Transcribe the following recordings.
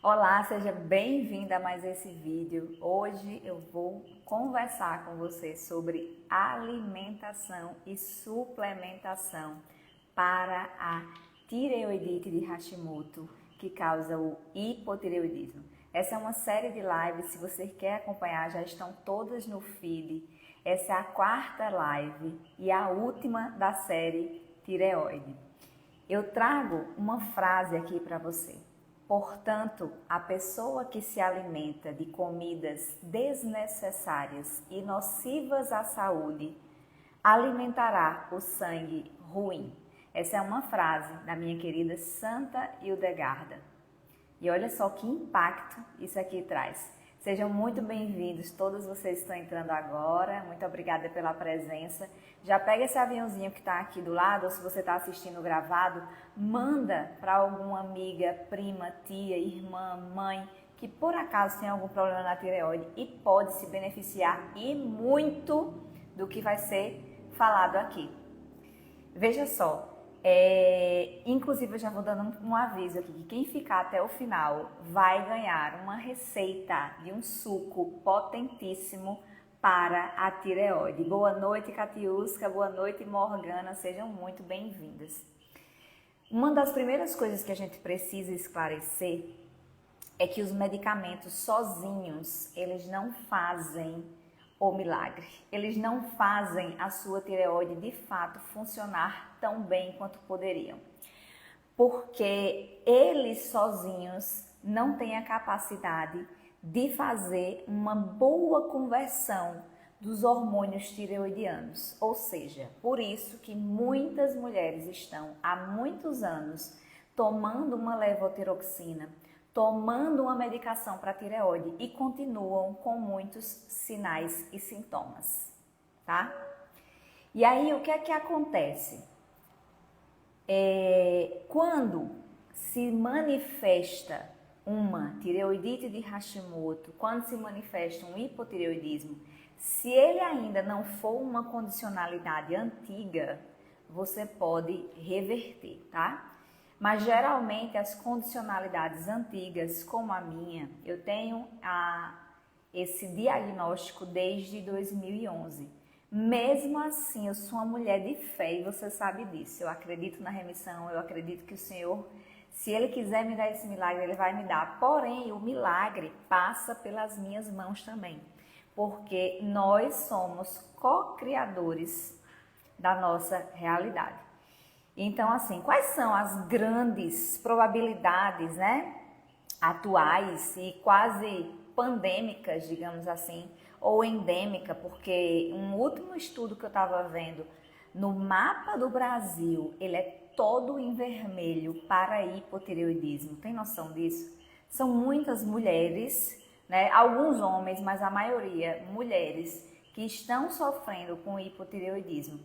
Olá, seja bem-vinda a mais esse vídeo. Hoje eu vou conversar com você sobre alimentação e suplementação para a tireoidite de Hashimoto, que causa o hipotireoidismo. Essa é uma série de lives, se você quer acompanhar, já estão todas no feed. Essa é a quarta live e a última da série Tireoide. Eu trago uma frase aqui para você. Portanto, a pessoa que se alimenta de comidas desnecessárias e nocivas à saúde alimentará o sangue ruim. Essa é uma frase da minha querida Santa Hildegarda. E olha só que impacto isso aqui traz. Sejam muito bem-vindos, todos vocês estão entrando agora, muito obrigada pela presença. Já pega esse aviãozinho que está aqui do lado, ou se você está assistindo gravado, manda para alguma amiga, prima, tia, irmã, mãe, que por acaso tem algum problema na tireoide e pode se beneficiar e muito do que vai ser falado aqui. Veja só. Inclusive eu já vou dando um aviso aqui, que quem ficar até o final vai ganhar uma receita de um suco potentíssimo para a tireoide. Boa noite, Catiusca, boa noite, Morgana, sejam muito bem-vindas. Uma das primeiras coisas que a gente precisa esclarecer é que os medicamentos sozinhos, eles não fazem o milagre. Eles não fazem a sua tireoide de fato funcionar tão bem quanto poderiam. Porque eles sozinhos não têm a capacidade de fazer uma boa conversão dos hormônios tireoidianos. Ou seja, por isso que muitas mulheres estão há muitos anos tomando uma levotiroxina, tomando uma medicação para tireoide e continuam com muitos sinais e sintomas, tá? E aí, o que é que acontece? Quando se manifesta uma tireoidite de Hashimoto, quando se manifesta um hipotireoidismo, se ele ainda não for uma condicionalidade antiga, você pode reverter, tá? Mas geralmente as condicionalidades antigas, como a minha, eu tenho esse diagnóstico desde 2011. Mesmo assim, eu sou uma mulher de fé e você sabe disso. Eu acredito na remissão, eu acredito que o Senhor, se Ele quiser me dar esse milagre, Ele vai me dar. Porém, o milagre passa pelas minhas mãos também, porque nós somos co-criadores da nossa realidade. Então, assim, quais são as grandes probabilidades, né, atuais e quase pandêmicas, digamos assim, ou endêmica, porque um último estudo que eu estava vendo no mapa do Brasil, ele é todo em vermelho para hipotireoidismo. Tem noção disso? São muitas mulheres, né, alguns homens, mas a maioria mulheres que estão sofrendo com hipotireoidismo.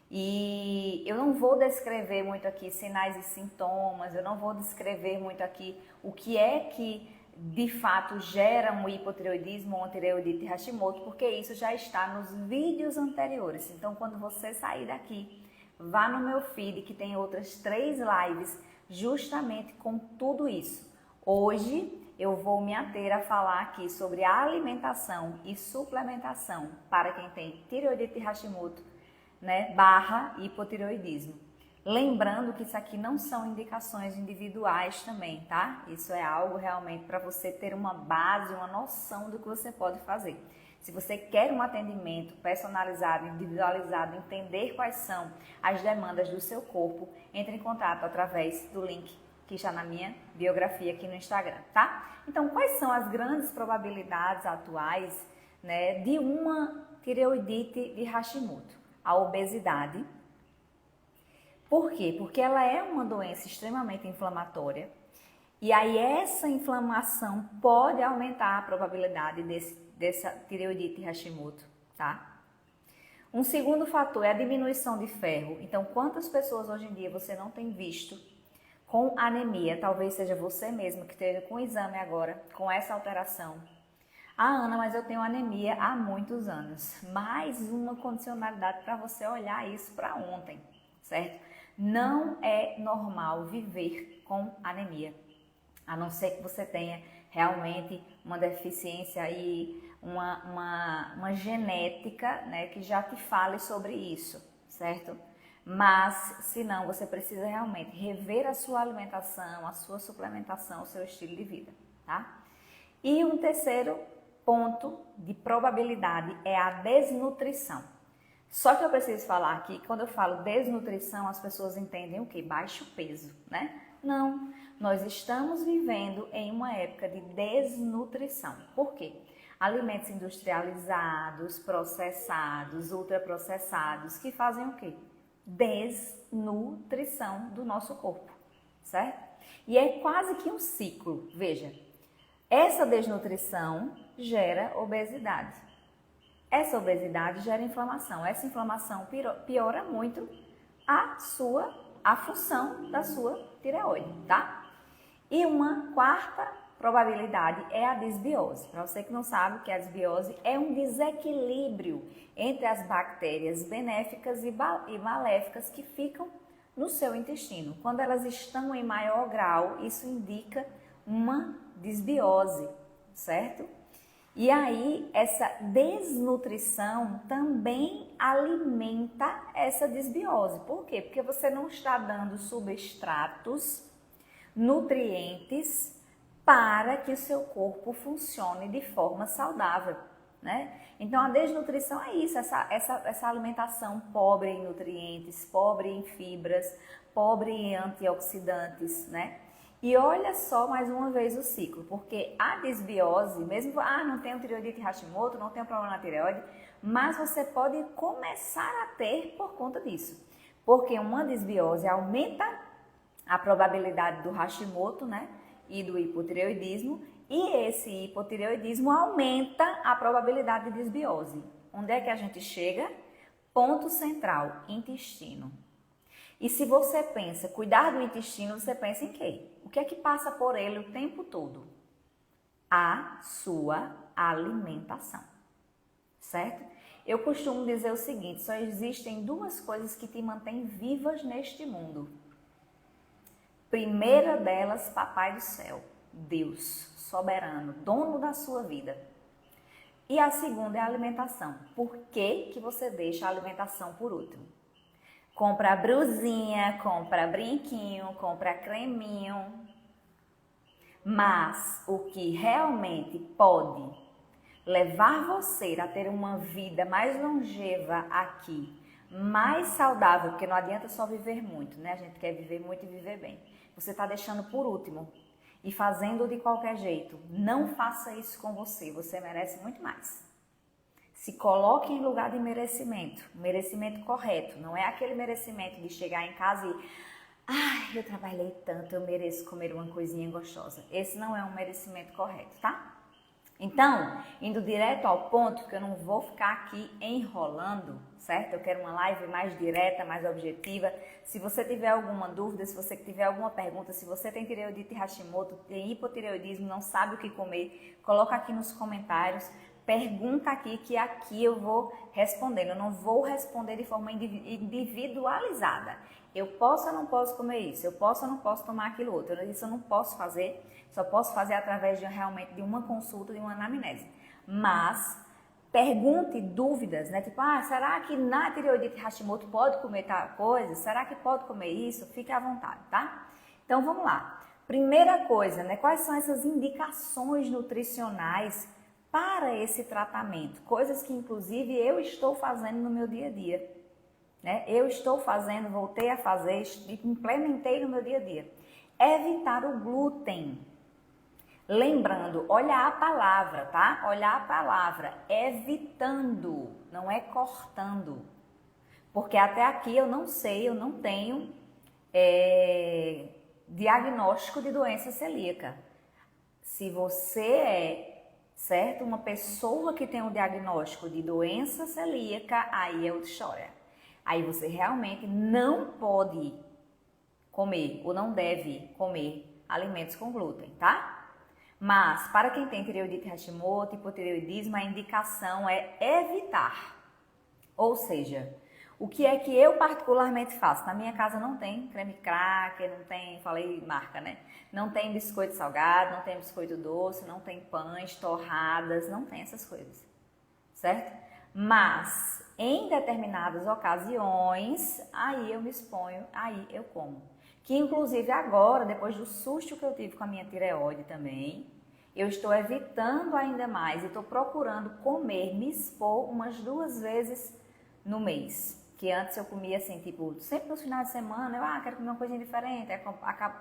E eu não vou descrever muito aqui sinais e sintomas, eu não vou descrever muito aqui o que é que de fato gera um hipotireoidismo ou uma tireoidite de Hashimoto, porque isso já está nos vídeos anteriores. Então, quando você sair daqui, vá no meu feed que tem outras 3 lives justamente com tudo isso. Hoje eu vou me ater a falar aqui sobre a alimentação e suplementação para quem tem tireoidite de Hashimoto, né, barra hipotireoidismo. Lembrando que isso aqui não são indicações individuais também, tá? Isso é algo realmente para você ter uma base, uma noção do que você pode fazer. Se você quer um atendimento personalizado, individualizado, entender quais são as demandas do seu corpo, entre em contato através do link que está na minha biografia aqui no Instagram, tá? Então, quais são as grandes probabilidades atuais, né, de uma tireoidite de Hashimoto? A obesidade. Por quê? Porque ela é uma doença extremamente inflamatória e aí essa inflamação pode aumentar a probabilidade dessa tireoidite Hashimoto, tá? Um segundo fator é a diminuição de ferro. Então, quantas pessoas hoje em dia você não tem visto com anemia? Talvez seja você mesmo que esteja com o exame agora, com essa alteração. Ah, Ana, mas eu tenho anemia há muitos anos. Mais uma condicionalidade para você olhar isso para ontem, certo? Não é normal viver com anemia. A não ser que você tenha realmente uma deficiência aí, uma genética, né, que já te fale sobre isso, certo? Mas, se não, você precisa realmente rever a sua alimentação, a sua suplementação, o seu estilo de vida, tá? E um terceiro ponto de probabilidade é a desnutrição. Só que eu preciso falar aqui, quando eu falo desnutrição, as pessoas entendem o quê? Baixo peso, né? Não, nós estamos vivendo em uma época de desnutrição. Por quê? Alimentos industrializados, processados, ultraprocessados, que fazem o quê? Desnutrição do nosso corpo, certo? E é quase que um ciclo, veja. Essa desnutrição gera obesidade. Essa obesidade gera inflamação. Essa inflamação piora muito a função da sua tireoide, tá? E uma quarta probabilidade é a desbiose. Para você que não sabe o que é a desbiose, é um desequilíbrio entre as bactérias benéficas e maléficas que ficam no seu intestino. Quando elas estão em maior grau, isso indica uma desbiose, certo? E aí, essa desnutrição também alimenta essa desbiose. Por quê? Porque você não está dando substratos, nutrientes, para que o seu corpo funcione de forma saudável, né? Então, a desnutrição é isso, essa alimentação pobre em nutrientes, pobre em fibras, pobre em antioxidantes, né? E olha só mais uma vez o ciclo, porque a desbiose, mesmo, não tenho tireoidite Hashimoto, não tenho problema na tireoide, mas você pode começar a ter por conta disso. Porque uma desbiose aumenta a probabilidade do Hashimoto, né, e do hipotireoidismo, e esse hipotireoidismo aumenta a probabilidade de desbiose. Onde é que a gente chega? Ponto central, intestino. E se você pensa, cuidar do intestino, você pensa em quê? O que é que passa por ele o tempo todo? A sua alimentação, certo? Eu costumo dizer o seguinte, só existem duas coisas que te mantêm vivas neste mundo. Primeira delas, Papai do Céu, Deus, soberano, dono da sua vida. E a segunda é a alimentação. Por que que você deixa a alimentação por último? Compra brusinha, compra brinquinho, compra creminho. Mas o que realmente pode levar você a ter uma vida mais longeva aqui, mais saudável, porque não adianta só viver muito, né? A gente quer viver muito e viver bem. Você está deixando por último e fazendo de qualquer jeito. Não faça isso com você, você merece muito mais. Se coloque em lugar de merecimento, merecimento correto. Não é aquele merecimento de chegar em casa e eu trabalhei tanto, eu mereço comer uma coisinha gostosa. Esse não é um merecimento correto, tá? Então, indo direto ao ponto, porque eu não vou ficar aqui enrolando, certo? Eu quero uma live mais direta, mais objetiva. Se você tiver alguma dúvida, se você tiver alguma pergunta, se você tem tireoidite Hashimoto, tem hipotireoidismo, não sabe o que comer, coloca aqui nos comentários. Pergunta aqui que aqui eu vou respondendo. Eu não vou responder de forma individualizada. Eu posso ou não posso comer isso? Eu posso ou não posso tomar aquilo outro? Isso eu não posso fazer. Só posso fazer através realmente de uma consulta, de uma anamnese. Mas pergunte dúvidas, né? Tipo, será que na tireoidite Hashimoto pode comer tal coisa? Será que pode comer isso? Fique à vontade, tá? Então vamos lá. Primeira coisa, né? Quais são essas indicações nutricionais para esse tratamento? Coisas que inclusive eu estou fazendo no meu dia a dia, né? Eu estou fazendo, voltei a fazer, implementei no meu dia a dia. Evitar o glúten. Lembrando, olhar a palavra, tá? Olhar a palavra, evitando, não é cortando. Porque até aqui eu não sei, eu não tenho diagnóstico de doença celíaca. Se você é, certo, uma pessoa que tem um diagnóstico de doença celíaca, aí é outra história. Aí você realmente não pode comer ou não deve comer alimentos com glúten, tá? Mas, para quem tem tireoidite Hashimoto, hipotireoidismo, a indicação é evitar. Ou seja, O que é que eu particularmente faço? Na minha casa não tem creme cracker, não tem, falei marca, né? Não tem biscoito salgado, não tem biscoito doce, não tem pães, torradas, não tem essas coisas, certo? Mas em determinadas ocasiões, aí eu me exponho, aí eu como. Que inclusive agora, depois do susto que eu tive com a minha tireoide também, eu estou evitando ainda mais, eu estou procurando comer, me expor umas 2 vezes no mês. Que antes eu comia assim, tipo, sempre nos finais de semana, eu quero comer uma coisinha diferente, aí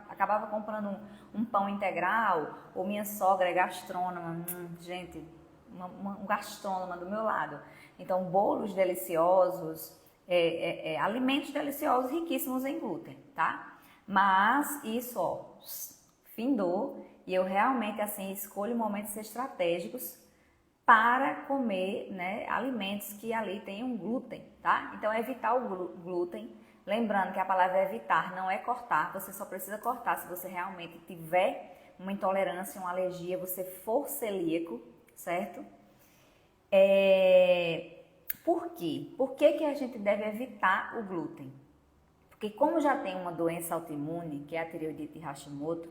acabava comprando um pão integral, ou minha sogra é gastrônoma, gente, um gastrônoma do meu lado. Então, bolos deliciosos, alimentos deliciosos, riquíssimos em glúten, tá? Mas isso, ó, findou, e eu realmente, assim, escolho momentos estratégicos para comer, né, alimentos que ali tenham glúten, tá? Então, evitar o glúten. Lembrando que a palavra evitar não é cortar, você só precisa cortar se você realmente tiver uma intolerância, uma alergia, você for celíaco, certo? Por quê? Por que a gente deve evitar o glúten? Porque como já tem uma doença autoimune, que é a tireoidite Hashimoto,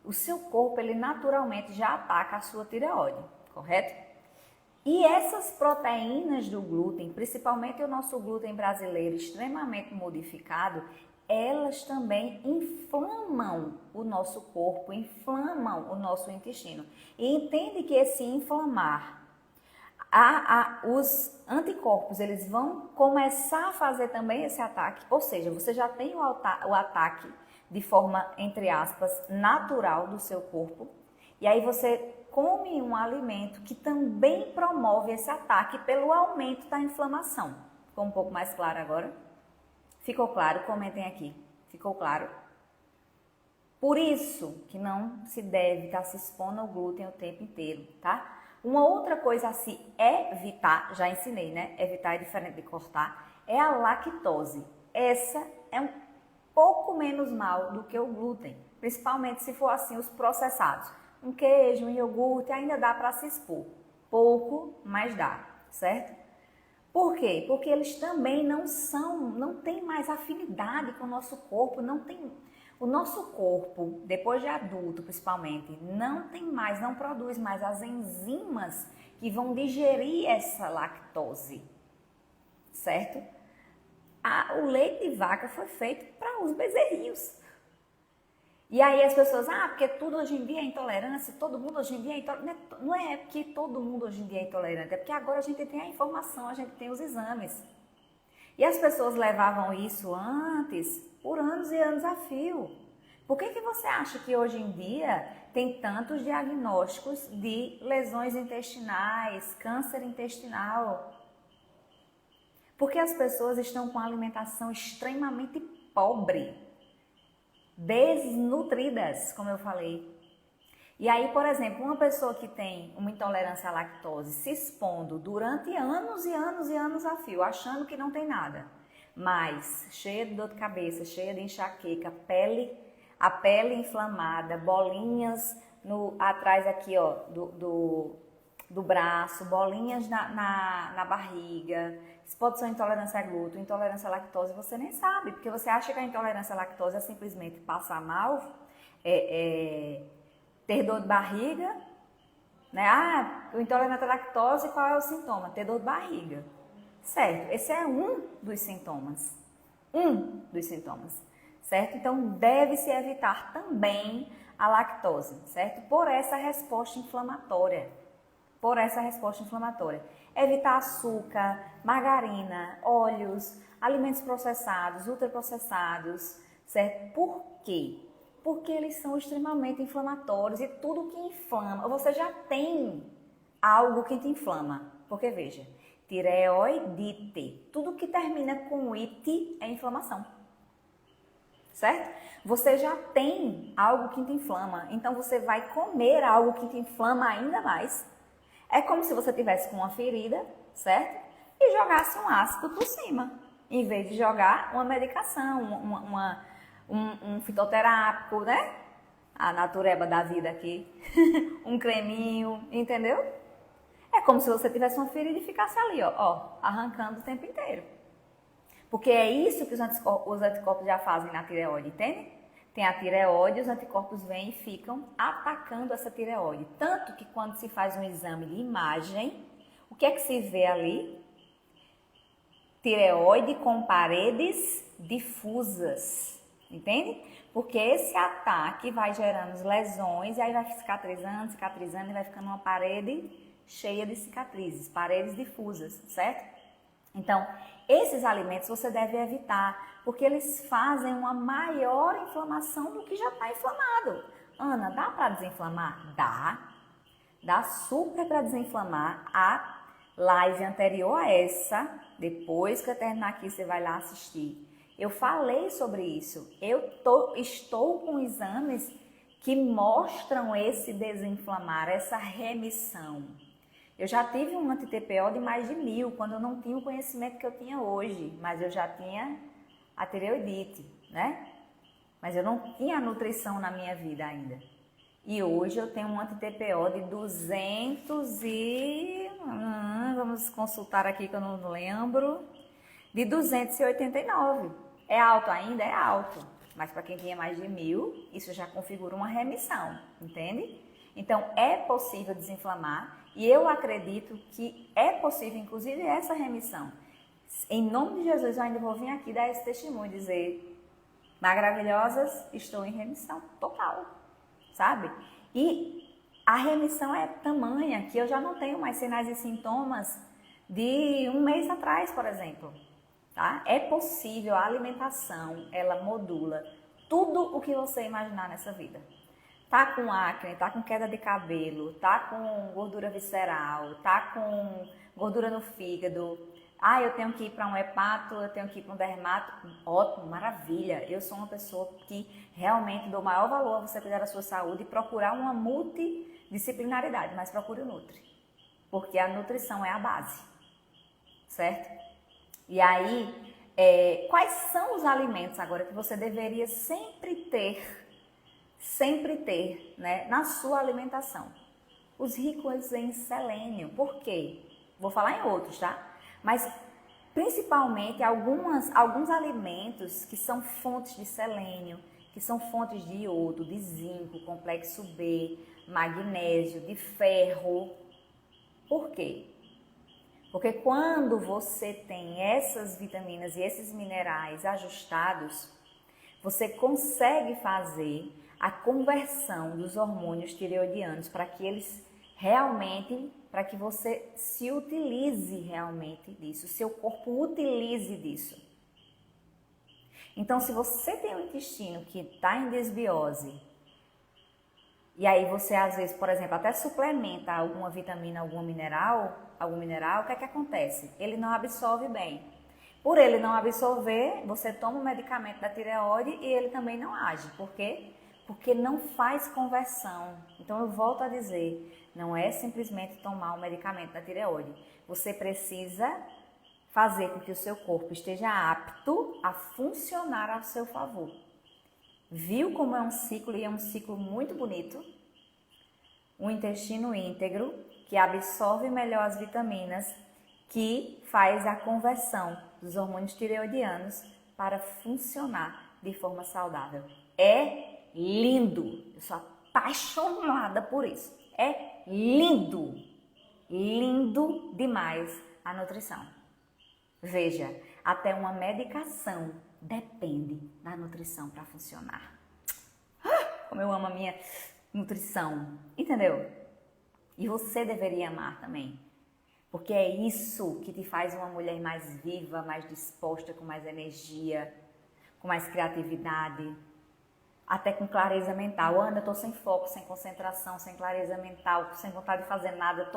o seu corpo, ele naturalmente já ataca a sua tireoide, correto? E essas proteínas do glúten, principalmente o nosso glúten brasileiro extremamente modificado, elas também inflamam o nosso corpo, inflamam o nosso intestino. E entende que esse inflamar, os anticorpos, eles vão começar a fazer também esse ataque, ou seja, você já tem o ataque de forma, entre aspas, natural do seu corpo, e aí você come um alimento que também promove esse ataque pelo aumento da inflamação. Ficou um pouco mais claro agora? Ficou claro? Comentem aqui. Ficou claro? Por isso que não se deve estar se expondo ao glúten o tempo inteiro, tá? Uma outra coisa a se evitar, já ensinei, né? Evitar é diferente de cortar, é a lactose. Essa é um pouco menos mal do que o glúten, principalmente se for assim os processados. Um queijo, um iogurte, ainda dá para se expor. Pouco, mas dá, certo? Por quê? Porque eles também não têm mais afinidade com o nosso corpo, o nosso corpo, depois de adulto principalmente, não produz mais as enzimas que vão digerir essa lactose, certo? O leite de vaca foi feito para os bezerrinhos. E aí as pessoas, porque tudo hoje em dia é intolerância, todo mundo hoje em dia é intolerante. Não é porque todo mundo hoje em dia é intolerante, é porque agora a gente tem a informação, a gente tem os exames. E as pessoas levavam isso antes por anos e anos a fio. Por que você acha que hoje em dia tem tantos diagnósticos de lesões intestinais, câncer intestinal? Porque as pessoas estão com a alimentação extremamente pobre, desnutridas, como eu falei. E aí, por exemplo, uma pessoa que tem uma intolerância à lactose se expondo durante anos e anos e anos a fio, achando que não tem nada, mas cheia de dor de cabeça, cheia de enxaqueca, a pele inflamada, bolinhas atrás aqui, ó, do braço, bolinhas na barriga. Isso pode ser intolerância a glúten, intolerância à lactose, você nem sabe, porque você acha que a intolerância à lactose é simplesmente passar mal, ter dor de barriga, né? O intolerante à lactose, qual é o sintoma? Ter dor de barriga. Certo, esse é um dos sintomas. Certo? Então, deve-se evitar também a lactose, certo? Por essa resposta inflamatória. Evitar açúcar, margarina, óleos, alimentos processados, ultraprocessados, certo? Por quê? Porque eles são extremamente inflamatórios e tudo que inflama, você já tem algo que te inflama. Porque veja, tireoidite, tudo que termina com ite é inflamação. Certo? Você já tem algo que te inflama, então você vai comer algo que te inflama ainda mais. É como se você tivesse com uma ferida, certo? E jogasse um ácido por cima, em vez de jogar uma medicação, um fitoterápico, né? A natureba da vida aqui, um creminho, entendeu? É como se você tivesse uma ferida e ficasse ali, ó, arrancando o tempo inteiro. Porque é isso que os anticorpos já fazem na tireoide, entende? Tem a tireoide, os anticorpos vêm e ficam atacando essa tireoide. Tanto que quando se faz um exame de imagem, o que é que se vê ali? Tireoide com paredes difusas, entende? Porque esse ataque vai gerando lesões e aí vai cicatrizando e vai ficando uma parede cheia de cicatrizes, paredes difusas, certo? Então, esses alimentos você deve evitar, porque eles fazem uma maior inflamação do que já está inflamado. Ana, dá para desinflamar? Dá. Dá super para desinflamar. A live anterior a essa, depois que eu terminar aqui, você vai lá assistir. Eu falei sobre isso. Estou com exames que mostram esse desinflamar, essa remissão. Eu já tive um anti-TPO de mais de 1000, quando eu não tinha o conhecimento que eu tinha hoje, mas eu já tinha a tireoidite, né? Mas eu não tinha a nutrição na minha vida ainda. E hoje eu tenho um anti-TPO de 200 e... vamos consultar aqui que eu não lembro. De 289. É alto ainda? É alto. Mas para quem tinha mais de 1000, isso já configura uma remissão, entende? Então, é possível desinflamar e eu acredito que é possível, inclusive, essa remissão. Em nome de Jesus, eu ainda vou vir aqui dar esse testemunho, dizer, maravilhosas, estou em remissão total, sabe? E a remissão é tamanha que eu já não tenho mais sinais e sintomas de um mês atrás, por exemplo. Tá? É possível, a alimentação, ela modula tudo o que você imaginar nessa vida. Tá com acne, tá com queda de cabelo, tá com gordura visceral, tá com gordura no fígado. Ah, eu tenho que ir para um hepato, eu tenho que ir para um dermato. Ótimo, maravilha. Eu sou uma pessoa que realmente dou maior valor a você cuidar da sua saúde e procurar uma multidisciplinaridade, mas procure o Nutri. Porque a nutrição é a base, certo? E aí, quais são os alimentos agora que você deveria sempre ter, né, na sua alimentação? Os ricos em selênio. Por quê? Vou falar em outros, tá? Mas principalmente alguns alimentos que são fontes de selênio, que são fontes de iodo, de zinco, complexo B, magnésio, de ferro. Por quê? Porque quando você tem essas vitaminas e esses minerais ajustados, você consegue fazer a conversão dos hormônios tireoidianos para que eles realmente, para que você se utilize realmente disso, seu corpo utilize disso. Então, se você tem um intestino que está em desbiose, e aí você às vezes, por exemplo, até suplementa alguma vitamina, algum mineral, o que é que acontece? Ele não absorve bem. Por ele não absorver, você toma o medicamento da tireoide e ele também não age. Por quê? Porque não faz conversão. Então eu volto a dizer, não é simplesmente tomar o medicamento da tireoide. Você precisa fazer com que o seu corpo esteja apto a funcionar a seu favor. Viu como é um ciclo e é um ciclo muito bonito? Um intestino íntegro que absorve melhor as vitaminas, que faz a conversão dos hormônios tireoidianos para funcionar de forma saudável. É lindo! Eu sou apaixonada por isso. É lindo! Lindo demais a nutrição. Veja, até uma medicação depende da nutrição para funcionar. Como eu amo a minha nutrição, entendeu? E você deveria amar também, porque é isso que te faz uma mulher mais viva, mais disposta, com mais energia, com mais criatividade, até com clareza mental. Ana, eu tô sem foco, sem concentração, sem clareza mental, sem vontade de fazer nada,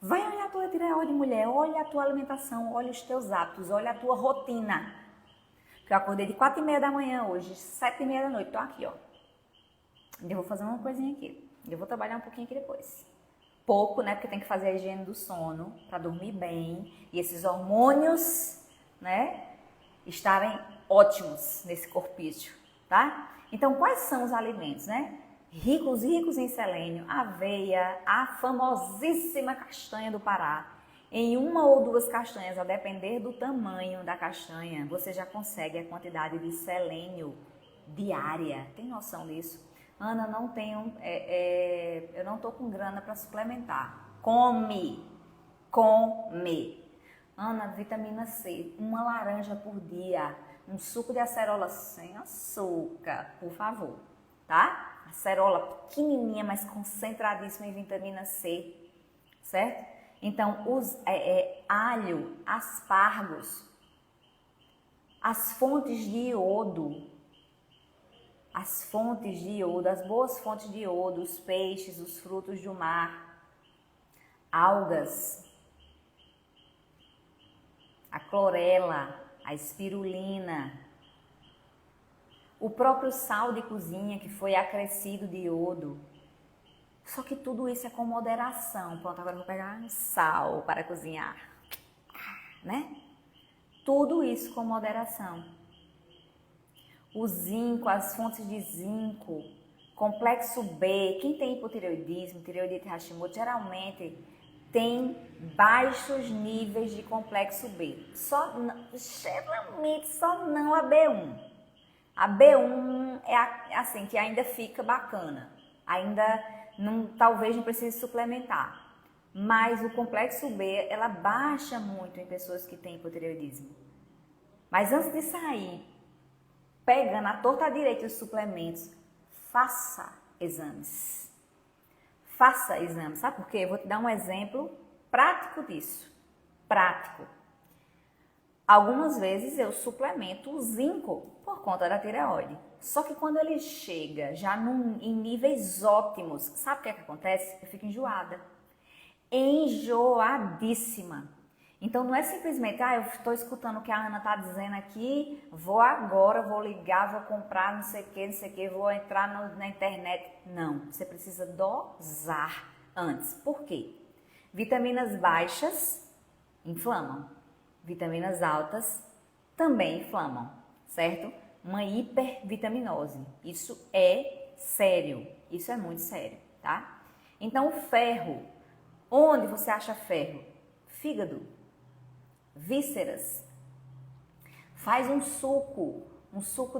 Vai olhar a tua tireoide, mulher, olha a tua alimentação, olha os teus hábitos, olha a tua rotina. Eu acordei de 4h30 da manhã hoje, 7h30 da noite, tô aqui, ó. Ainda vou fazer uma coisinha aqui, ainda vou trabalhar um pouquinho aqui depois. Pouco, né, porque tem que fazer a higiene do sono, para dormir bem, e esses hormônios, né, estarem ótimos nesse corpício, tá? Então, quais são os alimentos, né? Ricos em selênio, aveia, a famosíssima castanha do Pará. Em uma ou duas castanhas, a depender do tamanho da castanha, você já consegue a quantidade de selênio diária. Tem noção disso? Ana, não tenho, eu não tô com grana para suplementar. Come! Ana, vitamina C, uma laranja por dia, um suco de acerola sem açúcar, por favor, tá? Acerola pequenininha, mas concentradíssima em vitamina C, certo? Então, alho, aspargos, as fontes de iodo, as boas fontes de iodo, os peixes, os frutos do mar, algas, a clorela, a espirulina, o próprio sal de cozinha que foi acrescido de iodo. Só que tudo isso é com moderação. Pronto, agora eu vou pegar um sal para cozinhar, né? Tudo isso com moderação. O zinco, as fontes de zinco, complexo B. Quem tem hipotireoidismo, tireoidite Hashimoto, geralmente tem baixos níveis de complexo B. Geralmente só não a B1. A B1 é assim, que ainda fica bacana. Talvez não precise suplementar. Mas o complexo B, ela baixa muito em pessoas que têm hipotireoidismo. Mas antes de sair, pegando a torta direita os suplementos, faça exames. Faça exames. Sabe por quê? Eu vou te dar um exemplo prático disso. Prático. Algumas vezes eu suplemento o zinco por conta da tireoide. Só que quando ele chega já em níveis ótimos, sabe o que é que acontece? Eu fico enjoada. Enjoadíssima. Então não é simplesmente, eu estou escutando o que a Ana está dizendo aqui, vou ligar, vou comprar não sei o que, vou entrar na internet. Não, você precisa dosar antes. Por quê? Vitaminas baixas inflamam. Vitaminas altas também inflamam, certo? Uma hipervitaminose. Isso é sério, isso é muito sério, tá? Então, o ferro, onde você acha ferro? Fígado, vísceras. Faz um suco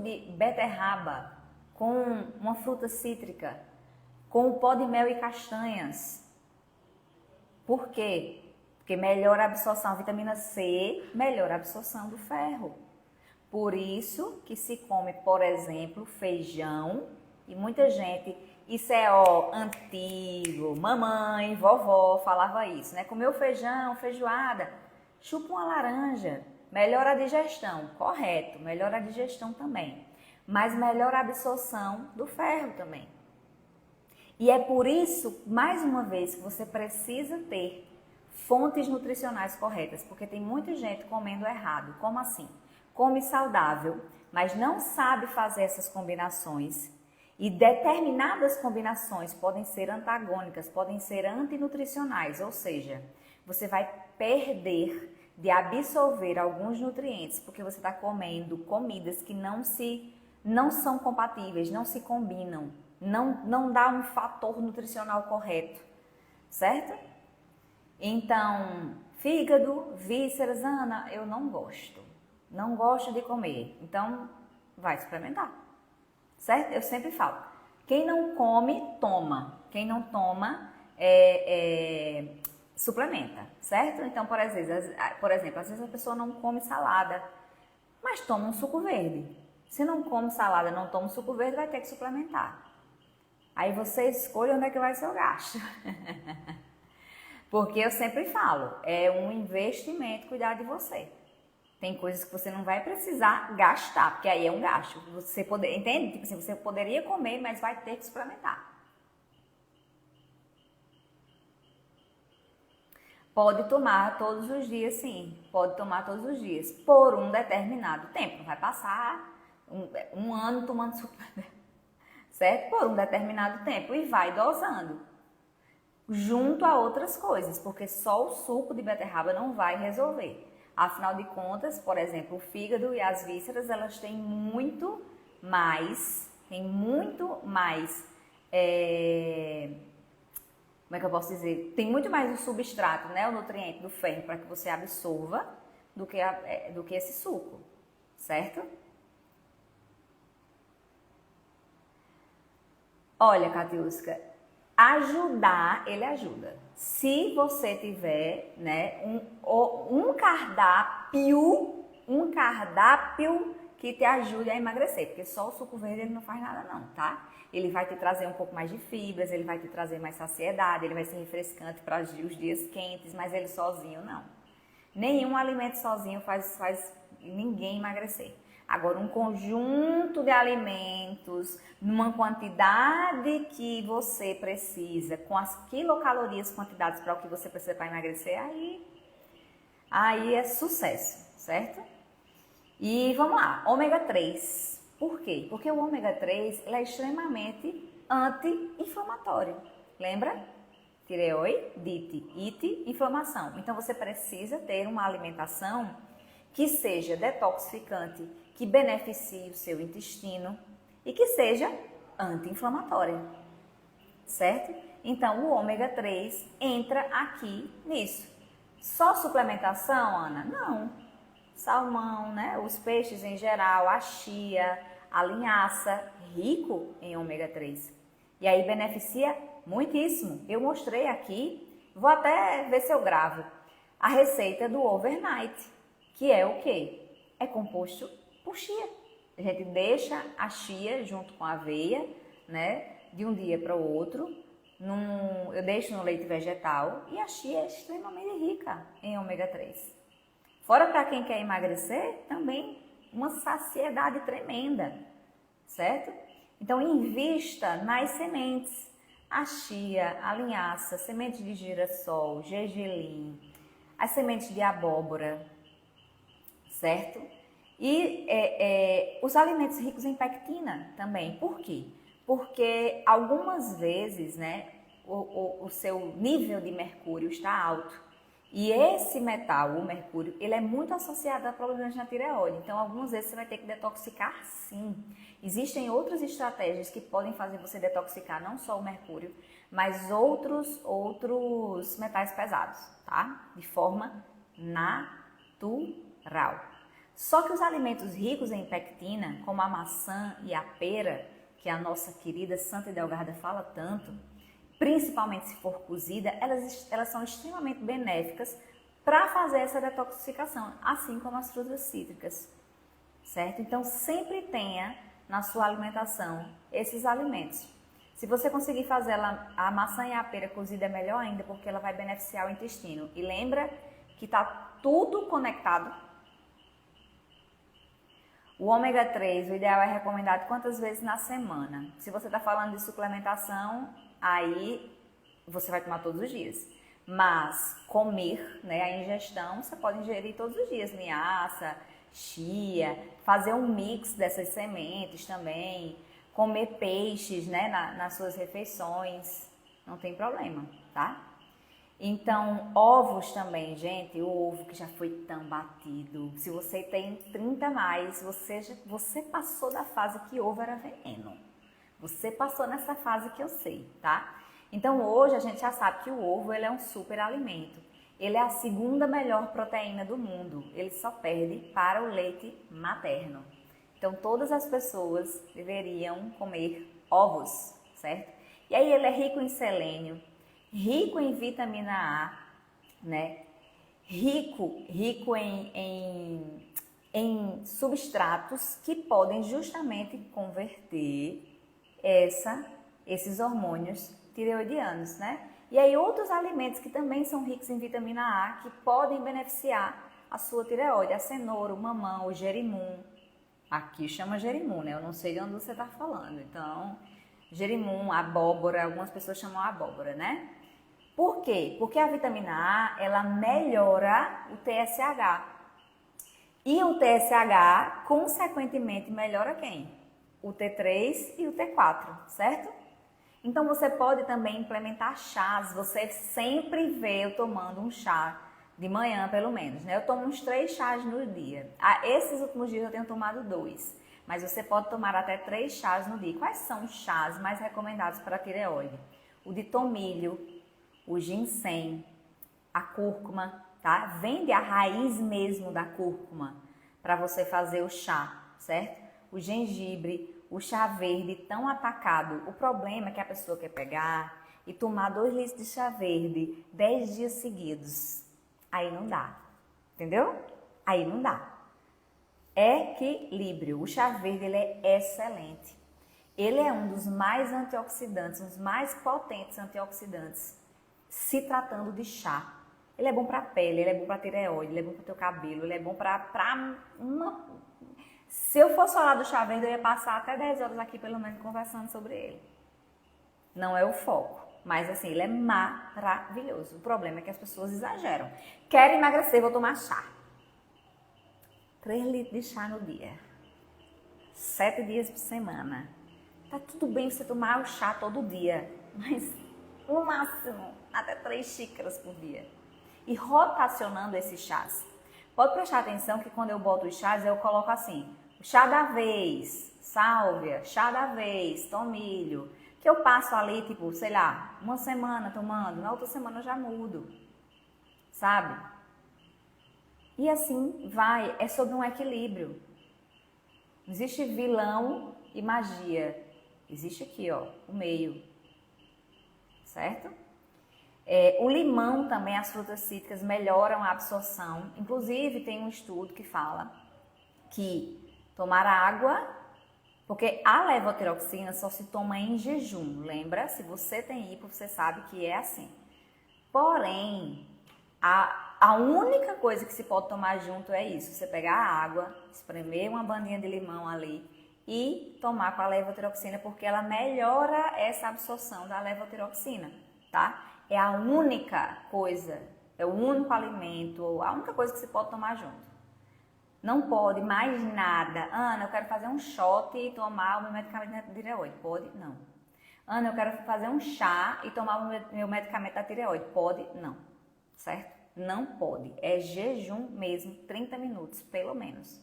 de beterraba com uma fruta cítrica, com o pó de mel e castanhas. Por quê? Porque melhora a absorção, a vitamina C melhora a absorção do ferro. Por isso que se come, por exemplo, feijão, e muita gente, isso é antigo, mamãe, vovó falava isso, né? Comeu feijão, feijoada, chupa uma laranja, melhora a digestão, correto, melhora a digestão também, mas melhora a absorção do ferro também. E é por isso, mais uma vez, que você precisa ter fontes nutricionais corretas, porque tem muita gente comendo errado. Como assim? Come saudável, mas não sabe fazer essas combinações. E determinadas combinações podem ser antagônicas, podem ser antinutricionais, ou seja, você vai perder de absorver alguns nutrientes, porque você está comendo comidas que não são compatíveis, não se combinam, não dá um fator nutricional correto, certo? Então, fígado, vísceras, Ana, eu não gosto de comer, então vai suplementar, certo? Eu sempre falo, quem não come, toma, quem não toma, suplementa, certo? Então, por exemplo, às vezes a pessoa não come salada, mas toma um suco verde. Se não come salada, não toma um suco verde, vai ter que suplementar. Aí você escolhe onde é que vai ser o gasto. Porque eu sempre falo, é um investimento cuidar de você. Tem coisas que você não vai precisar gastar, porque aí é um gasto. Entende? Tipo assim, você poderia comer, mas vai ter que suplementar. Pode tomar todos os dias, sim. Pode tomar todos os dias, por um determinado tempo. Não vai passar um ano tomando suplemento, certo? Por um determinado tempo. E vai dosando, junto a outras coisas, porque só o suco de beterraba não vai resolver. Afinal de contas, por exemplo, o fígado e as vísceras, elas têm muito mais como é que eu posso dizer? Tem muito mais o substrato, né? O nutriente do ferro para que você absorva do que esse suco, certo? Olha, Katiuska, ajudar, ele ajuda. Se você tiver, né, um cardápio que te ajude a emagrecer, porque só o suco verde ele não faz nada não, tá? Ele vai te trazer um pouco mais de fibras, ele vai te trazer mais saciedade, ele vai ser refrescante para os dias quentes, mas ele sozinho não. Nenhum alimento sozinho faz ninguém emagrecer. Agora, um conjunto de alimentos, numa quantidade que você precisa, com as quilocalorias, quantidades para o que você precisa para emagrecer, aí é sucesso, certo? E vamos lá, ômega 3. Por quê? Porque o ômega 3 ele é extremamente anti-inflamatório. Lembra? Tireoidite, ite, inflamação. Então, você precisa ter uma alimentação que seja detoxificante, que beneficie o seu intestino e que seja anti-inflamatória, certo? Então, o ômega 3 entra aqui nisso. Só suplementação, Ana? Não. Salmão, né? Os peixes em geral, a chia, a linhaça, rico em ômega 3. E aí beneficia muitíssimo. Eu mostrei aqui, vou até ver se eu gravo, a receita do overnight, que é o quê? É composto por chia. A gente deixa a chia junto com a aveia, né? De um dia para o outro. Eu deixo no leite vegetal e a chia é extremamente rica em ômega 3. Fora para quem quer emagrecer, também uma saciedade tremenda, certo? Então, invista nas sementes. A chia, a linhaça, sementes de girassol, gergelim, as sementes de abóbora, certo? E os alimentos ricos em pectina também. Por quê? Porque algumas vezes, né, o seu nível de mercúrio está alto. E esse metal, o mercúrio, ele é muito associado a problemas na tireoide. Então, algumas vezes você vai ter que detoxicar sim. Existem outras estratégias que podem fazer você detoxicar não só o mercúrio, mas outros metais pesados, tá? De forma natural. Só que os alimentos ricos em pectina, como a maçã e a pera, que a nossa querida Santa Edelgarda fala tanto, principalmente se for cozida, elas são extremamente benéficas para fazer essa detoxificação, assim como as frutas cítricas, certo? Então, sempre tenha na sua alimentação esses alimentos. Se você conseguir fazer a maçã e a pera cozida, é melhor ainda, porque ela vai beneficiar o intestino. E lembra que está tudo conectado. O ômega 3, o ideal é recomendado quantas vezes na semana? Se você está falando de suplementação, aí você vai tomar todos os dias. Mas comer, né, a ingestão, você pode ingerir todos os dias. Linhaça, chia, fazer um mix dessas sementes também. Comer peixes, né, nas suas refeições, não tem problema, tá? Então, ovos também, gente, o ovo que já foi tão batido. Se você tem 30 a mais, você passou da fase que ovo era veneno. Você passou nessa fase que eu sei, tá? Então, hoje a gente já sabe que o ovo ele é um super alimento. Ele é a segunda melhor proteína do mundo. Ele só perde para o leite materno. Então, todas as pessoas deveriam comer ovos, certo? E aí ele é rico em selênio, rico em vitamina A, né? Rico em substratos que podem justamente converter esses hormônios tireoidianos, né? E aí outros alimentos que também são ricos em vitamina A que podem beneficiar a sua tireoide, a cenoura, o mamão, o gerimum. Aqui chama gerimum, né? Eu não sei de onde você está falando. Então, gerimum, abóbora, algumas pessoas chamam abóbora, né? Por quê? Porque a vitamina A, ela melhora o TSH. E o TSH, consequentemente, melhora quem? O T3 e o T4, certo? Então, você pode também implementar chás. Você sempre vê eu tomando um chá de manhã, pelo menos, né? Eu tomo uns 3 chás no dia. Esses últimos dias eu tenho tomado 2. Mas você pode tomar até 3 chás no dia. Quais são os chás mais recomendados para a tireoide? O de tomilho, o ginseng, a cúrcuma, tá? Vende a raiz mesmo da cúrcuma para você fazer o chá, certo? O gengibre, o chá verde tão atacado. O problema é que a pessoa quer pegar e tomar 2 litros de chá verde 10 dias seguidos. Aí não dá, entendeu? Aí não dá. Equilíbrio. O chá verde ele é excelente. Ele é um dos mais antioxidantes, um dos mais potentes antioxidantes, se tratando de chá. Ele é bom para a pele, ele é bom para a tireoide, ele é bom para o teu cabelo, ele é bom para uma... Se eu fosse falar do chá verde, eu ia passar até 10 horas aqui, pelo menos, conversando sobre ele. Não é o foco, mas assim, ele é maravilhoso. O problema é que as pessoas exageram. Quero emagrecer, vou tomar chá. 3 litros de chá no dia. 7 dias por semana. Tá tudo bem você tomar o chá todo dia, mas no máximo até 3 xícaras por dia. E rotacionando esses chás. Pode prestar atenção que quando eu boto os chás, eu coloco assim, o chá da vez, sálvia, chá da vez, tomilho, que eu passo ali, tipo, sei lá, uma semana tomando, na outra semana eu já mudo, sabe? E assim vai, é sobre um equilíbrio. Não existe vilão e magia, existe aqui, ó, o meio, certo? O limão também, as frutas cítricas melhoram a absorção. Inclusive, tem um estudo que fala que tomar água, porque a levotiroxina só se toma em jejum. Lembra? Se você tem hipo, você sabe que é assim. Porém, a única coisa que se pode tomar junto é isso. Você pegar a água, espremer uma bandinha de limão ali e tomar com a levotiroxina, porque ela melhora essa absorção da levotiroxina, tá? É a única coisa, é o único alimento, a única coisa que você pode tomar junto. Não pode mais nada. Ana, eu quero fazer um shot e tomar o meu medicamento da tireoide. Pode? Não. Ana, eu quero fazer um chá e tomar o meu medicamento da tireoide. Pode? Não. Certo? Não pode. É jejum mesmo, 30 minutos, pelo menos.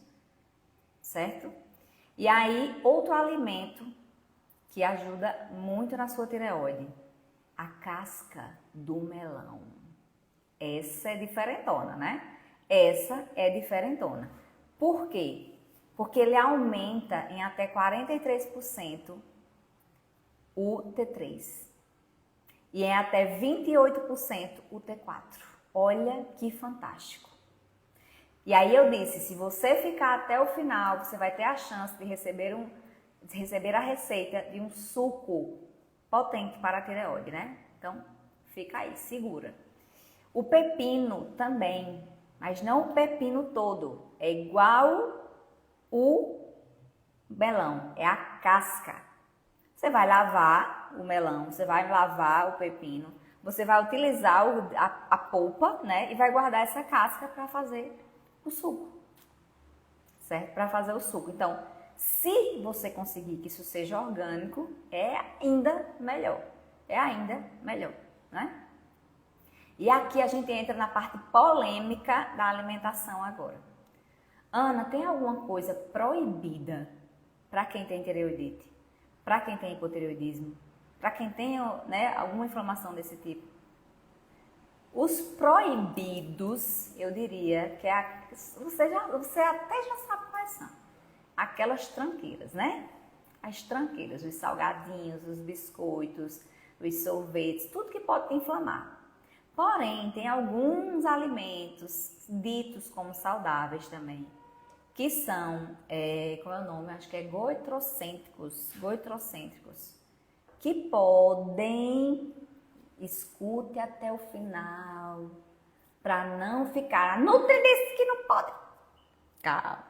Certo? E aí, outro alimento que ajuda muito na sua tireoide. A casca do melão. Essa é diferentona, né? Essa é diferentona. Por quê? Porque ele aumenta em até 43% o T3 e em até 28% o T4. Olha que fantástico. E aí eu disse, se você ficar até o final, você vai ter a chance de receber a receita de um suco potente para a tireoide, né? Então, fica aí, segura. O pepino também, mas não o pepino todo. É igual o melão, é a casca. Você vai lavar o melão, você vai lavar o pepino, você vai utilizar a polpa, né? E vai guardar essa casca para fazer o suco, certo? Para fazer o suco. Então, se você conseguir que isso seja orgânico, é ainda melhor. É ainda melhor, né? E aqui a gente entra na parte polêmica da alimentação agora. Ana, tem alguma coisa proibida para quem tem tireoidite? Para quem tem hipotireoidismo? Para quem tem, né, alguma inflamação desse tipo? Os proibidos, eu diria, que você até já sabe quais são. Aquelas tranqueiras, né? As tranqueiras, os salgadinhos, os biscoitos, os sorvetes, tudo que pode te inflamar. Porém, tem alguns alimentos ditos como saudáveis também, que são, qual é o nome? Acho que é goitrocêntricos, que podem, escute até o final, para não ficar, a Nutri disse que não pode, calma,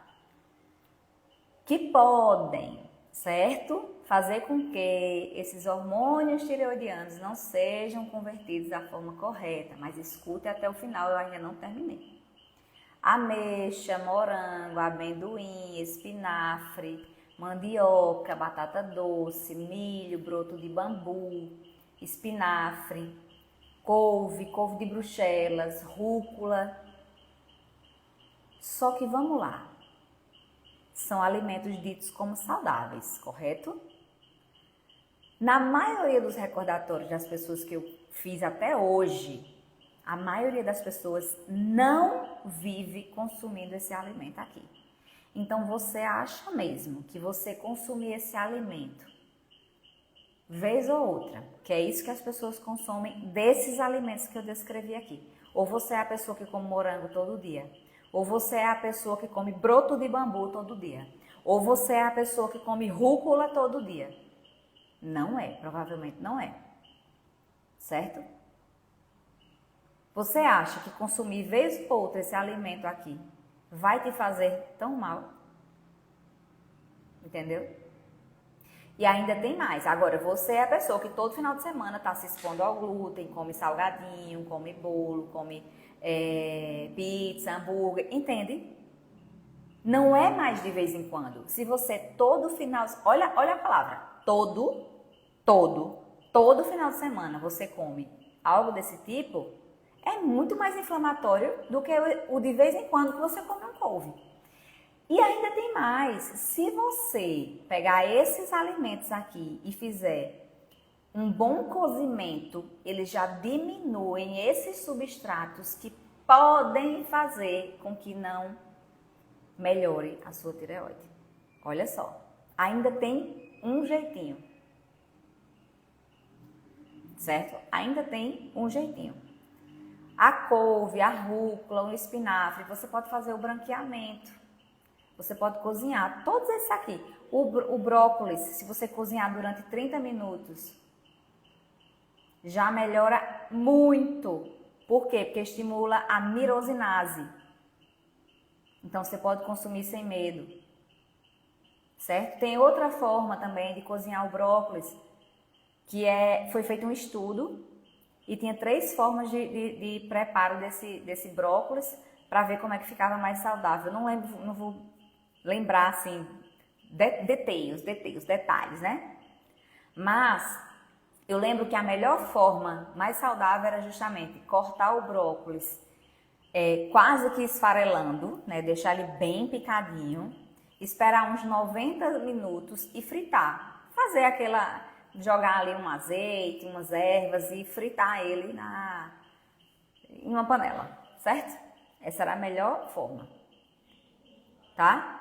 que podem, certo? Fazer com que esses hormônios tireoidianos não sejam convertidos da forma correta, mas escute até o final, eu ainda não terminei. Ameixa, morango, amendoim, espinafre, mandioca, batata doce, milho, broto de bambu, espinafre, couve de Bruxelas, rúcula. Só que vamos lá, são alimentos ditos como saudáveis, correto? Na maioria dos recordatórios das pessoas que eu fiz até hoje, a maioria das pessoas não vive consumindo esse alimento aqui. Então, você acha mesmo que você consumir esse alimento, vez ou outra, que é isso que as pessoas consomem desses alimentos que eu descrevi aqui. Ou você é a pessoa que come morango todo dia, ou você é a pessoa que come broto de bambu todo dia, ou você é a pessoa que come rúcula todo dia. Não é, provavelmente não é. Certo? Você acha que consumir vez ou outra esse alimento aqui vai te fazer tão mal? Entendeu? E ainda tem mais. Agora, você é a pessoa que todo final de semana está se expondo ao glúten, come salgadinho, come bolo, come pizza, hambúrguer, entende? Não é mais de vez em quando. Se você todo final... Olha a palavra. Todo final de semana você come algo desse tipo, é muito mais inflamatório do que o de vez em quando que você come um couve. E ainda tem mais, se você pegar esses alimentos aqui e fizer um bom cozimento, eles já diminuem esses substratos que podem fazer com que não melhore a sua tireoide. Olha só, ainda tem um jeitinho, certo? Ainda tem um jeitinho. A couve, a rúcula, o espinafre, você pode fazer o branqueamento. Você pode cozinhar todos esses aqui. O brócolis, se você cozinhar durante 30 minutos, já melhora muito. Por quê? Porque estimula a mirosinase. Então, você pode consumir sem medo. Certo? Tem outra forma também de cozinhar o brócolis, que foi feito um estudo e tinha 3 formas de preparo desse brócolis para ver como é que ficava mais saudável. Eu não lembro, não vou lembrar assim, detalhes, né? Mas eu lembro que a melhor forma, mais saudável, era justamente cortar o brócolis quase que esfarelando, né? Deixar ele bem picadinho, esperar uns 90 minutos e fritar. Fazer jogar ali um azeite, umas ervas e fritar ele em uma panela, certo? Essa era a melhor forma, tá?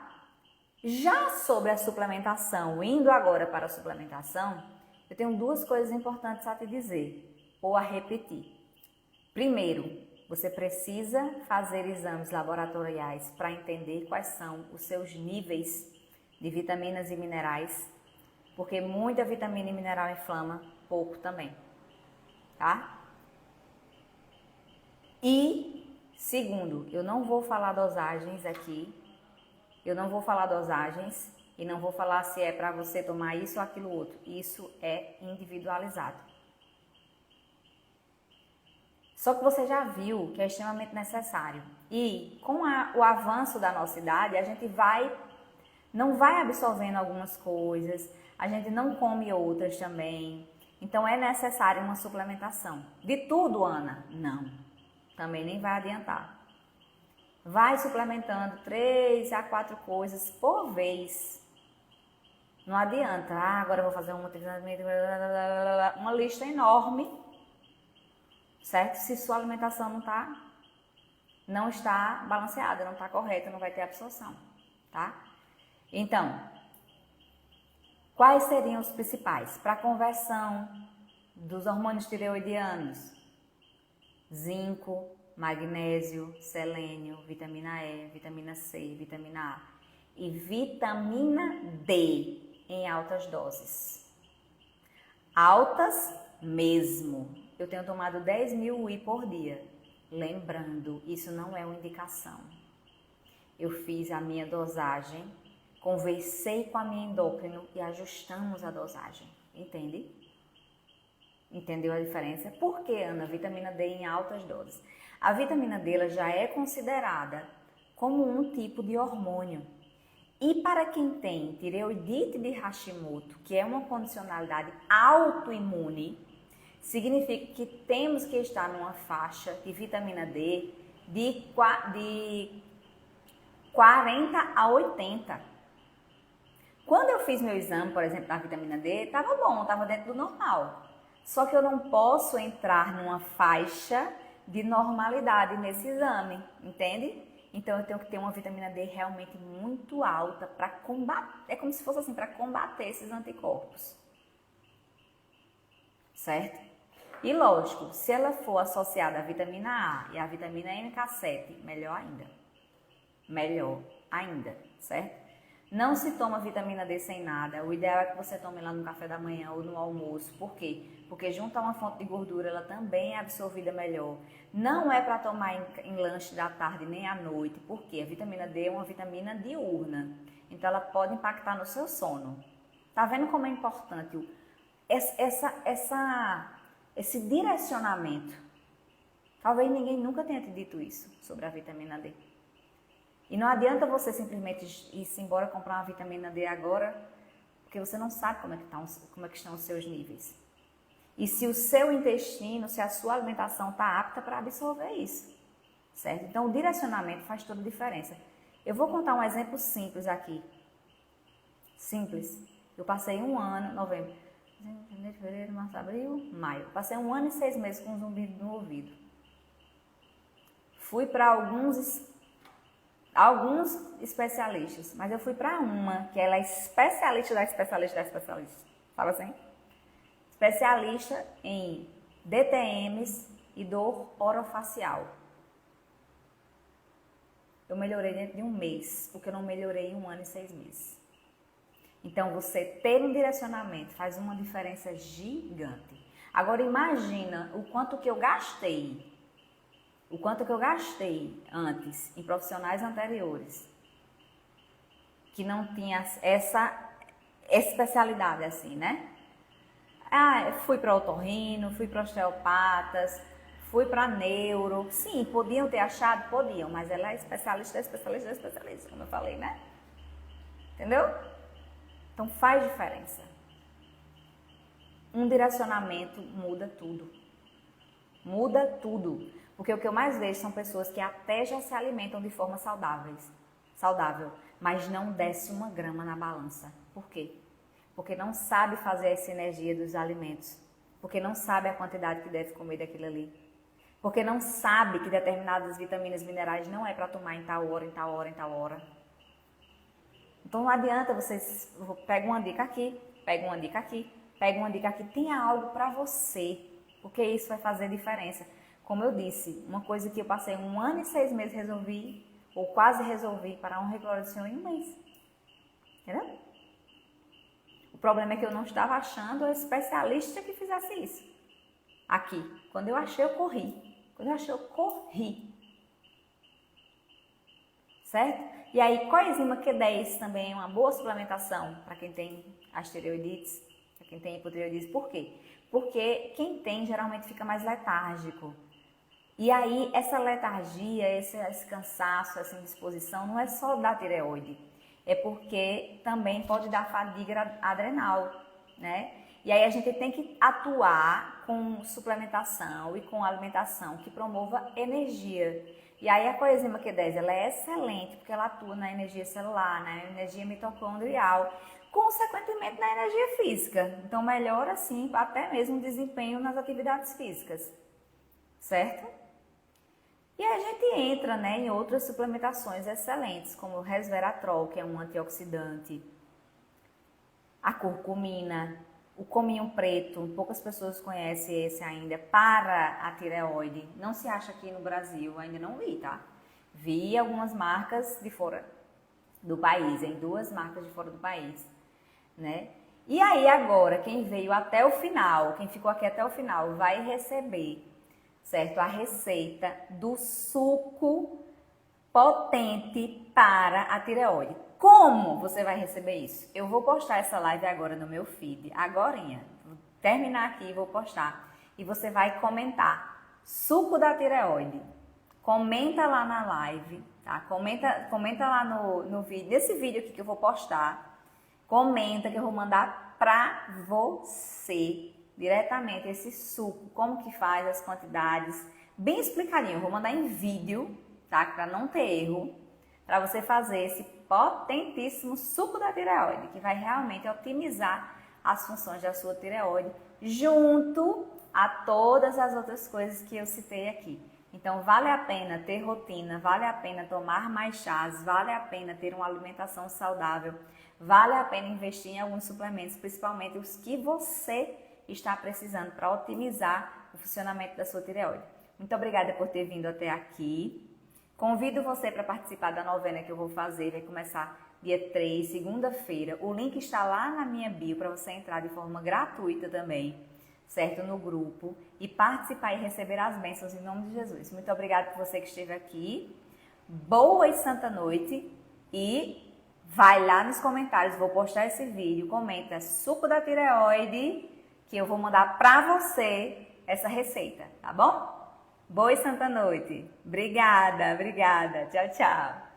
Já sobre a suplementação, indo agora para a suplementação, eu tenho 2 coisas importantes a te dizer, ou a repetir. Primeiro, você precisa fazer exames laboratoriais para entender quais são os seus níveis de vitaminas e minerais, porque muita vitamina e mineral inflama, pouco também, tá? E, segundo, eu não vou falar dosagens aqui, eu não vou falar dosagens e não vou falar se é para você tomar isso ou aquilo outro. Isso é individualizado. Só que você já viu que é extremamente necessário. E com o avanço da nossa idade, a gente não vai absorvendo algumas coisas, a gente não come outras também. Então é necessário uma suplementação. De tudo, Ana? Não. Também nem vai adiantar. Vai suplementando 3 a 4 coisas por vez. Não adianta. Agora eu vou fazer uma lista enorme, certo? Se sua alimentação não está balanceada, não está correta, não vai ter absorção, tá? Então, quais seriam os principais? Para a conversão dos hormônios tireoidianos: zinco, magnésio, selênio, vitamina E, vitamina C, vitamina A e vitamina D em altas doses. Altas mesmo. Eu tenho tomado 10.000 UI por dia. Lembrando, isso não é uma indicação. Eu fiz a minha dosagem, conversei com a minha endócrino e ajustamos a dosagem. Entende? Entendeu a diferença? Por que, Ana, vitamina D em altas doses? A vitamina D ela já é considerada como um tipo de hormônio. E para quem tem tireoidite de Hashimoto, que é uma condicionalidade autoimune, significa que temos que estar numa faixa de vitamina D de 40 a 80. Quando eu fiz meu exame, por exemplo, da vitamina D, estava bom, estava dentro do normal. Só que eu não posso entrar numa faixa de normalidade nesse exame, entende? Então eu tenho que ter uma vitamina D realmente muito alta para combater, é como se fosse assim, para combater esses anticorpos. Certo? E lógico, se ela for associada à vitamina A e à vitamina MK7, melhor ainda. Melhor ainda, certo? Não se toma vitamina D sem nada. O ideal é que você tome lá no café da manhã ou no almoço. Por quê? Porque junto a uma fonte de gordura, ela também é absorvida melhor. Não é para tomar em lanche da tarde nem à noite. Por quê? A vitamina D é uma vitamina diurna. Então, ela pode impactar no seu sono. Tá vendo como é importante esse direcionamento? Talvez ninguém nunca tenha te dito isso sobre a vitamina D. E não adianta você simplesmente ir-se embora comprar uma vitamina D agora, porque você não sabe como é que estão os seus níveis. E se o seu intestino, se a sua alimentação está apta para absorver isso, certo? Então, o direcionamento faz toda a diferença. Eu vou contar um exemplo simples aqui. Simples. Eu passei um ano, novembro, janeiro, fevereiro, março, abril, maio. Passei 1 ano e 6 meses com um zumbido no ouvido. Fui para alguns especialistas, mas eu fui para uma, que ela é especialista da especialista. Fala assim? Especialista em DTMs e dor orofacial. Eu melhorei dentro de um mês, porque eu não melhorei em 1 ano e 6 meses. Então, você ter um direcionamento faz uma diferença gigante. Agora, imagina o quanto que eu gastei antes em profissionais anteriores que não tinha essa especialidade assim, né? Fui para otorrino, fui para osteopatas, fui para neuro. Sim, podiam ter achado? Podiam, mas ela é especialista, como eu falei, né? Entendeu? Então faz diferença. Um direcionamento muda tudo. Muda tudo. Porque o que eu mais vejo são pessoas que até já se alimentam de forma saudável, mas não desce 1 grama na balança. Por quê? Porque não sabe fazer essa sinergia dos alimentos. Porque não sabe a quantidade que deve comer daquilo ali. Porque não sabe que determinadas vitaminas e minerais não é para tomar em tal hora, em tal hora, em tal hora. Então não adianta vocês, pega uma dica aqui, pega uma dica aqui, pega uma dica aqui, tenha algo para você. Porque isso vai fazer diferença. Como eu disse, uma coisa que eu passei 1 ano e 6 meses resolvi, ou quase resolvi, parar um regularizou em 1 mês. Entendeu? O problema é que eu não estava achando a especialista que fizesse isso. Aqui. Quando eu achei, eu corri. Certo? E aí, coenzima Q10 também é uma boa suplementação para quem tem as tireoidites, para quem tem hipotireoidismo. Por quê? Porque quem tem geralmente fica mais letárgico. E aí, essa letargia, esse cansaço, essa indisposição, não é só da tireoide. É porque também pode dar fadiga adrenal, né? E aí a gente tem que atuar com suplementação e com alimentação que promova energia. E aí a coenzima Q10, ela é excelente porque ela atua na energia celular, na energia mitocondrial, consequentemente na energia física. Então melhora, assim, até mesmo o desempenho nas atividades físicas, certo? E aí a gente entra, né, em outras suplementações excelentes, como o resveratrol, que é um antioxidante, a curcumina, o cominho preto, poucas pessoas conhecem esse ainda, para a tireoide. Não se acha aqui no Brasil, ainda não vi, tá? Vi algumas marcas de fora do país, em 2 marcas de fora do país, né? E aí agora, quem veio até o final, quem ficou aqui até o final, vai receber, certo? A receita do suco potente para a tireoide. Como você vai receber isso? Eu vou postar essa live agora no meu feed, agorinha. Vou terminar aqui e vou postar. E você vai comentar, suco da tireoide. Comenta lá na live, tá? Comenta lá no vídeo, nesse vídeo aqui que eu vou postar. Comenta que eu vou mandar pra você diretamente esse suco, como que faz, as quantidades, bem explicadinho. Eu vou mandar em vídeo, tá? Para não ter erro, para você fazer esse potentíssimo suco da tireoide, que vai realmente otimizar as funções da sua tireoide junto a todas as outras coisas que eu citei aqui. Então, vale a pena ter rotina, vale a pena tomar mais chás, vale a pena ter uma alimentação saudável, vale a pena investir em alguns suplementos, principalmente os que você está precisando para otimizar o funcionamento da sua tireoide. Muito obrigada por ter vindo até aqui. Convido você para participar da novena que eu vou fazer, vai começar dia 3, segunda-feira. O link está lá na minha bio para você entrar de forma gratuita também, certo? No grupo e participar e receber as bênçãos em nome de Jesus. Muito obrigada por você que esteve aqui. Boa e santa noite e vai lá nos comentários, vou postar esse vídeo, comenta suco da tireoide que eu vou mandar para você essa receita, tá bom? Boa e santa noite. Obrigada, obrigada. Tchau, tchau.